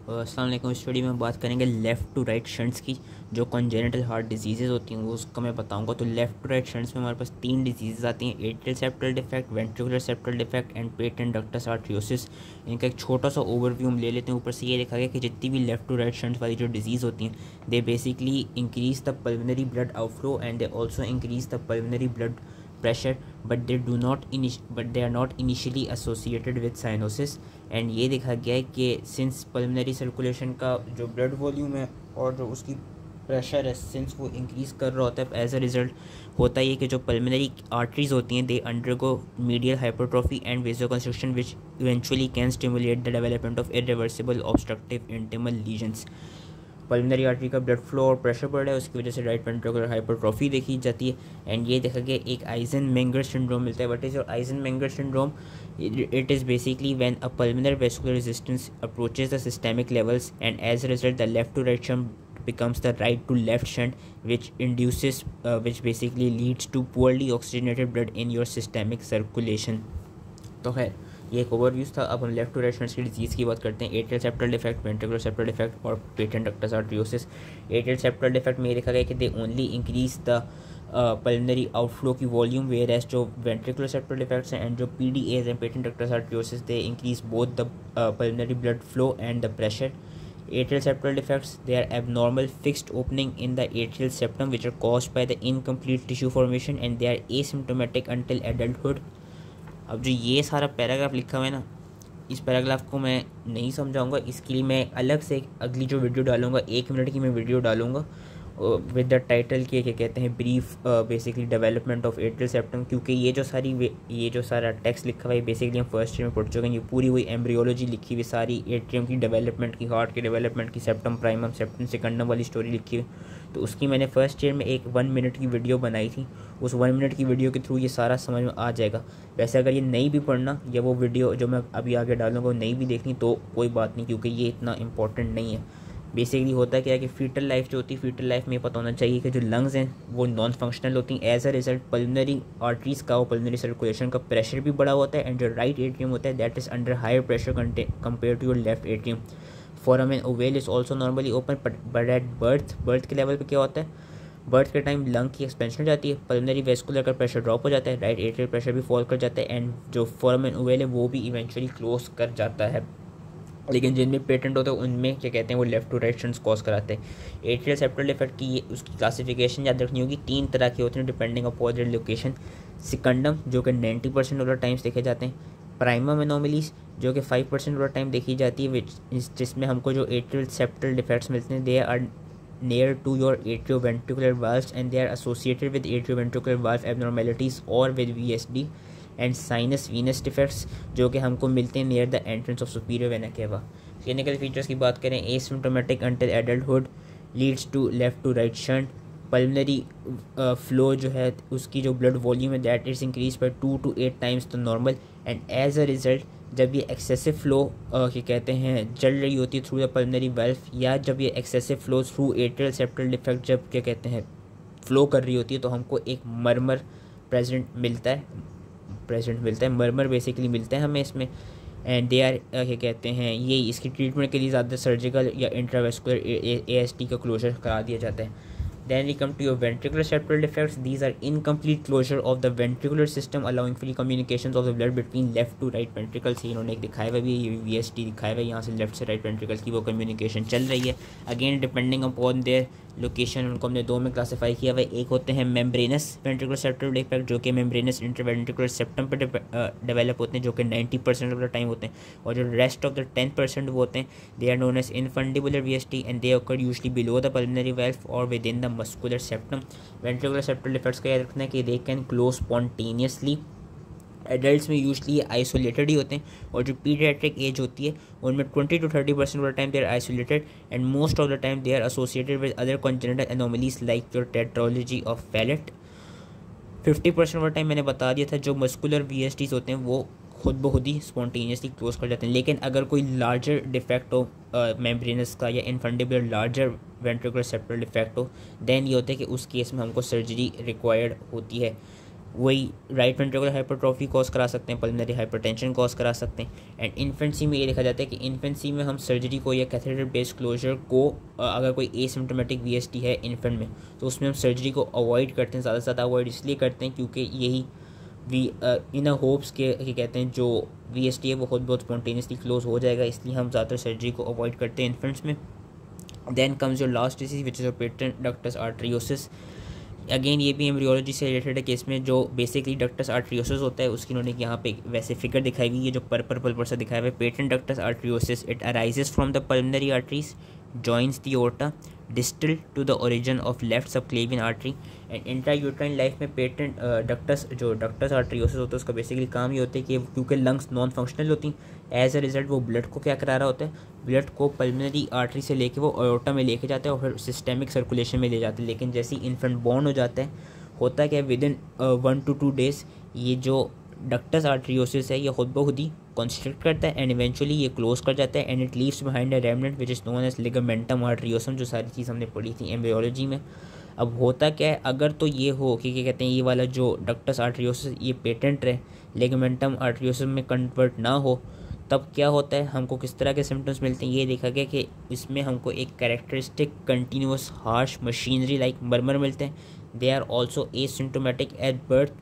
अस्सलाम वालेकुम। इस वीडियो में बात करेंगे लेफ़्ट टू राइट शंट्स की, जो कॉन्जेनिटल हार्ट डिजीज़ होती हैं वो उसका मैं बताऊंगा। तो लेफ़्ट टू राइट शंट्स में हमारे पास 3 डिजीज़ आती हैं: atrial septal defect, ventricular septal defect and patent ductus आर्टरियोसिस। इनका एक छोटा सा ओवरव्यू हम ले लेते हैं। ऊपर से ये देखा गया कि जितनी भी लेफ़्ट टू राइट शंट्स वाली जो डिजीज़ होती हैं, they basically increase the pulmonary blood outflow and they also increase the pulmonary blood pressure, but they are not initially associated with cyanosis। And ये देखा गया है कि सिंस पल्मोनरी सर्कुलेशन का जो ब्लड वॉल्यूम है और जो उसकी प्रेशर है, सिंस वो इंक्रीज़ कर रहा होता है, एज अ रिज़ल्ट होता है कि जो पल्मोनरी आर्टरीज होती हैं, they undergo medial hypertrophy and vasoconstriction which eventually can stimulate the development of irreversible obstructive intimal lesions. Pulmonary artery का ब्लड फ्लो और प्रेशर बढ़ रहा है, उसकी वजह से राइट वेंट्रिकुलर हाइपरट्रॉफी देखी जाती है। एंड ये देखा गया एक आइजनमेंगर सिंड्रोम मिलता है। What is your Eisenmenger syndrome? It is basically when a pulmonary vascular resistance approaches the systemic levels and as a result the left to right shunt becomes the right to left shunt, which basically leads to poorly oxygenated blood in your systemic circulation। तो खैर ये एक ओवरव्यूज़ था। अब हम left to right shunts की disease की बात करते हैं। Atrial septal defect, ventricular septal defect और patent ductus arteriosus. Atrial septal defect में ये देखा गया कि they only increase the pulmonary outflow की वॉल्यूम, वेयर एज जो वेंट्रिकुलर सेप्टल डिफेक्ट्स हैं एंड जो PDAs हैं, patent ductus arteriosus, they increase both the pulmonary blood flow and the pressure. Atrial septal defects, they are abnormal fixed opening in the atrial septum which are caused by the incomplete tissue formation and they are asymptomatic until adulthood। अब जो ये सारा paragraph लिखा हुआ है ना, इस paragraph को मैं नहीं समझाऊंगा, इसके लिए मैं अलग से अगली जो वीडियो डालूंगा, 1 मिनट की मैं वीडियो डालूंगा विद द टाइटल के क्या कहते हैं, brief basically development of atrial septum. क्योंकि ये जो सारा टेक्स्ट लिखा हुआ है बेसिकली हम फर्स्ट ईयर में पढ़ चुके हैं। ये पूरी वही एम्ब्रियोलॉजी लिखी हुई, सारी एट्रियम की डेवलपमेंट की, हार्ट के डेवलपमेंट की, सेप्टम प्राइमम सेप्टम सेकंडम वाली स्टोरी लिखी हुई। तो उसकी मैंने फर्स्ट ईयर में एक 1 मिनट की वीडियो बनाई थी। उस 1 मिनट की वीडियो के थ्रू ये सारा समझ में आ जाएगा। वैसे अगर ये नहीं भी पढ़ना या वो वीडियो जो मैं अभी आगे डालूंगा वो नहीं भी देखनी तो कोई बात नहीं, क्योंकि ये इतना इंपॉर्टेंट नहीं है। बेसिकली होता क्या है कि फीटल लाइफ जो होती है, फीटल लाइफ में ये पता होना चाहिए कि जो लंग्स हैं वो नॉन फंक्शनल होती हैं। As a result pulmonary arteries का और पल्मोनरी सर्कुलेशन का प्रेशर भी बढ़ा होता है एंड जो राइट एट्रियम होता है that is under higher pressure compared to your left atrium. Foramen ovale is also normally open, but at birth के लेवल पर क्या होता है, बर्थ के टाइम लंग की एक्सपेंशन हो जाती है, पल्मोनरी वेस्कुलर का प्रेशर ड्रॉप हो जाता है, राइट एट्रियल प्रेशर भी फॉल कर जाता है एंड जो फोरामेन ओवेल है वो भी इवेंचुअली क्लोज कर जाता है। लेकिन जिनमें पेटेंट होते हैं उनमें क्या कहते हैं वो left to right shunts cause कराते हैं। एट्रियल सेप्टल डिफेक्ट की उसकी क्लासिफिकेशन याद रखनी होगी, 3 तरह के होते हैं डिपेंडिंग अपॉन देयर लोकेशन। सिकंडम जो कि 90% ऑफ द टाइम्स देखे जाते हैं, प्राइमम एनोमलीज जो कि 5% ऑफ द टाइम देखी जाती है, जिसमें हमको जो एट्रियल सेप्टल डिफेक्ट्स मिलते हैं, they are near to your atrioventricular valves and they are associated with atrioventricular valve abnormalities or with VSD। And sinus venosus defects जो कि हमको मिलते हैं near the entrance of superior vena cava. Clinical features की बात करें, asymptomatic until adulthood, leads to left to right shunt, pulmonary flow जो है उसकी जो ब्लड वॉल्यूम है that is increase by 2 to 8 times the normal and as a result जब ये एक्सेसिव फ्लो क्या कहते हैं चल रही होती है थ्रू द पल्मोनरी वाल्व, या जब ये excessive flow through atrial septal defect जब क्या कहते हैं फ्लो कर रही होती है, तो हमको एक मरमर मिलता है, मरमर बेसिकली मिलता है हमें इसमें। एंड दे आर क्या कहते हैं ये इसकी ट्रीटमेंट के लिए ज़्यादा सर्जिकल या इंट्रावेस्कुलर AST का क्लोजर करा दिया जाता है। Then we come to your ventricular septal defects. These are incomplete closure of the ventricular system allowing free communications of the blood between left to right ventricles। इन्होंने एक दिखाया हुआ भी है, ये VST दिखाया हुआ है, यहाँ से लेफ्ट से राइट वेंट्रिकल्स की वो कम्युनिकेशन चल रही है। Again depending upon their location उनको हमने 2 में क्लासीफाई किया हुआ है। एक होते हैं मेम्ब्रेनस वेंट्रिकुलर सेप्टल डिफेक्ट जो कि मेम्ब्रेनस इंटरवेंट्रिकुलर सेप्टम पर डेवलप होते हैं, जो कि 90% ऑफ द टाइम होते हैं, और जो रेस्ट ऑफ द 10% वो होते हैं they are known as infundibular VST and they occur usually below the pulmonary valve और within the muscular septum. Ventricular septal defects का याद रखना है कि they can close spontaneously. Adults में यूजली ये आइसोलेटेड ही होते हैं, और जो पीडियाट्रिक एज होती है उनमें 20 to 30% of the time they are isolated and most of the time they are associated with other congenital anomalies like your tetralogy of Fallot. 50% of the time मैंने बता दिया था जो मस्कुलर VSTs होते हैं वो खुद ब खुद ही स्पॉन्टेनियसली क्लोज कर जाते हैं। लेकिन अगर कोई लार्जर डिफेक्ट हो मेम्ब्रेनस का या इनफंडिबुलर लार्जर वेंट्रिकुलर सेप्टल डिफेक्ट हो, देन ये होता है कि उस केस में हमको सर्जरी रिक्वायर्ड होती है। वही राइट वेंट्रिकुलर हाइपरट्रॉफी कॉज करा सकते हैं, पल्मोनरी हाइपरटेंशन कॉज करा सकते हैं। एंड इन्फेंसी में ये देखा जाता है कि इन्फेंसी में हम सर्जरी को या कैथेटर बेस्ड क्लोजर को अगर कोई एसिम्प्टोमेटिक वीएसटी है इन्फेंट में तो उसमें हम सर्जरी को अवॉइड करते हैं, ज़्यादा से ज़्यादा अवॉइड इसलिए करते हैं क्योंकि यही इन होप्स के कहते हैं जो वीएसटी है वो खुद बहुत स्पॉन्टेनियसली क्लोज हो जाएगा, इसलिए हम ज़्यादातर सर्जरी को अवॉइड करते हैं इन्फेंट्स में। Then comes your last disease which is your patent ductus arteriosus. Again ये भी एम्ब्रियोलॉजी से रिलेटेड है, केस में जो बेसिकली डक्टस आर्टरियोसिस होता है उसकी उन्होंने यहाँ पे वैसे फिगर दिखाई हुई है जो पर्पल से दिखाया हुआ है। Patent ductus arteriosus it arises from the pulmonary arteries joins the aorta distal to the origin of left subclavian artery and intrauterine life में पेटेंट डक्टस आर्टरियोसिस होता है उसका बेसिकली काम ये होता है कि क्योंकि लंग्स नॉन फंक्शनल होती हैं एज अ रिजल्ट वो ब्लड को क्या करा रहा होता है, ब्लड को पल्मोनरी आर्टरी से लेके वो एओर्टा में लेके जाता है और फिर सिस्टेमिक सर्कुलेशन में ले जाते हैं। लेकिन जैसे ही इन्फेंट बॉर्न हो जाता है होता है कि विद इन 1 to 2 days ये जो डक्टस आर्टरियोसिस है ये खुद ब खुद ही कॉन्स्ट्रिक्ट करता है एंड इवेंचुअली ये क्लोज कर जाता है and it leaves behind a remnant which is known as ligamentum arteriosum, जो सारी चीज़ हमने पढ़ी थी एम्ब्रियोलॉजी में। अब होता क्या है अगर तो ये हो कि क्या कहते हैं ये वाला जो डक्टस आर्टरियोसिस ये पेटेंट रहे लिगामेंटम आर्टरियोसम में कन्वर्ट ना हो तब क्या होता है, हमको किस तरह के सिम्टम्स मिलते हैं। ये देखा गया कि इसमें हमको एक characteristic continuous harsh machinery like murmur मिलते हैं। They are also asymptomatic at birth.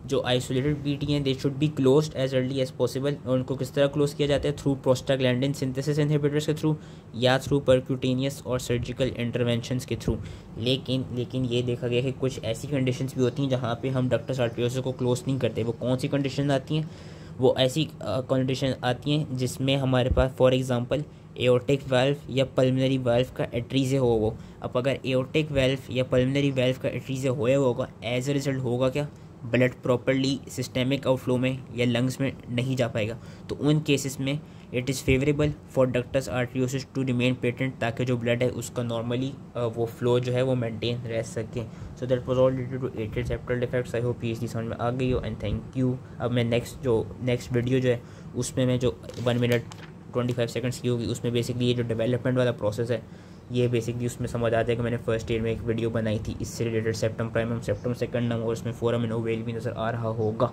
जो आइसोलेटेड बीटी हैं they should be closed as early as possible. और उनको किस तरह क्लोज किया जाता है, थ्रू प्रोस्टाग्लैंडिन सिंथेसिस इनहिबिटर्स के थ्रू या थ्रू परक्यूटेनियस और सर्जिकल इंटरवेंशंस के थ्रू। लेकिन ये देखा गया कि कुछ ऐसी कंडीशंस भी होती हैं जहाँ पे हम डक्टस आर्टरियोसिस को क्लोज नहीं करते। वो कौन सी कंडीशन आती हैं, वो ऐसी कंडीशन आती हैं जिसमें हमारे पास फॉर एग्जांपल एओर्टिक वाल्व या पल्मोनरी वाल्व का एट्रीजे हो। वो अब अगर एओर्टिक वाल्व या पल्मोनरी वाल्व का एट्रीजे होया होगा एज अ रिजल्ट होगा क्या, ब्लड प्रॉपरली सिस्टेमिक आउटफ्लो में या लंग्स में नहीं जा पाएगा। तो उन केसेस में it is favourable for ductus arteriosus to remain patent ताकि जो ब्लड है उसका नॉर्मली वो फ्लो जो है वो मेंटेन रह सके। So that was all related to atrial septal defects. I hope ये चीज़ समझ में आ गई हो एंड थैंक यू। अब मैं नेक्स्ट वीडियो जो है उसमें मैं जो 1 minute 25 seconds की होगी उसमें बेसिकली ये जो डेवलपमेंट वाला प्रोसेस है ये बेसिकली उसमें समझ आता है कि मैंने फर्स्ट ईयर में एक वीडियो बनाई थी इससे रिलेटेड सेप्टम प्राइमम सेप्टम सेकंडम और उसमें फोरम इन ओवेल भी नज़र आ रहा होगा।